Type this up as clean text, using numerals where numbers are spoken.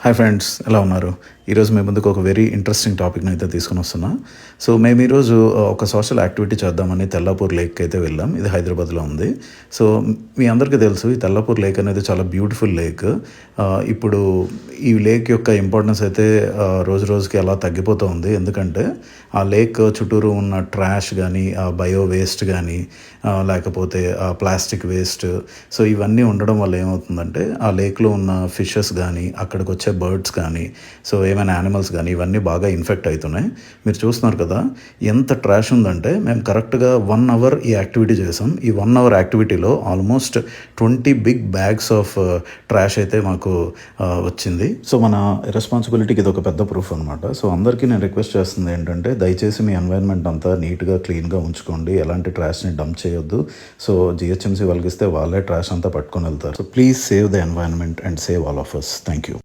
Hi friends, ఎలా ఉన్నారు? ఈరోజు మీ ముందుకు ఒక వెరీ ఇంట్రెస్టింగ్ టాపిక్ని అయితే తీసుకొని వస్తున్నా. సో మేము ఈరోజు ఒక సోషల్ యాక్టివిటీ చేద్దామని తెల్లాపూర్ లేక్ అయితే వెళ్ళాం. ఇది హైదరాబాద్లో ఉంది. సో మీ అందరికీ తెలుసు, ఈ తెల్లాపూర్ లేక్ అనేది చాలా బ్యూటిఫుల్ లేక్. ఇప్పుడు ఈ లేక్ యొక్క ఇంపార్టెన్స్ అయితే రోజు రోజుకి అలా తగ్గిపోతూ ఉంది. ఎందుకంటే ఆ లేక్ చుట్టూరు ఉన్న ట్రాష్ కానీ, ఆ బయో వేస్ట్ కానీ, లేకపోతే ఆ ప్లాస్టిక్ వేస్ట్, సో ఇవన్నీ ఉండడం వల్ల ఏమవుతుందంటే ఆ లేక్లో ఉన్న ఫిషెస్ కానీ, అక్కడికి వచ్చే బర్డ్స్ కానీ, సో ఏమైనా యానిమల్స్ కానీ ఇవన్నీ బాగా ఇన్ఫెక్ట్ అవుతున్నాయి. మీరు చూస్తున్నారు కదా ఎంత ట్రాష్ ఉందంటే, మేము కరెక్ట్గా 1 అవర్ ఈ యాక్టివిటీ చేసాం. ఈ 1 అవర్ యాక్టివిటీలో almost 20 big bags of trash అయితే మాకు వచ్చింది. సో మన రెస్పాన్సిబిలిటీకి ఇది ఒక పెద్ద ప్రూఫ్ అనమాట. సో అందరికీ నేను రిక్వెస్ట్ చేస్తుంది ఏంటంటే, దయచేసి మీ ఎన్వైర్న్మెంట్ అంతా నీట్గా క్లీన్గా ఉంచుకోండి. ఎలాంటి ట్రాష్ని డంప్ చేయొద్దు. సో జిహెచ్ఎంసీ వాళ్ళకి ఇస్తే వాళ్ళే ట్రాష్ అంతా పట్టుకొని వెళ్తారు. So please save the environment and save all of us. Thank you.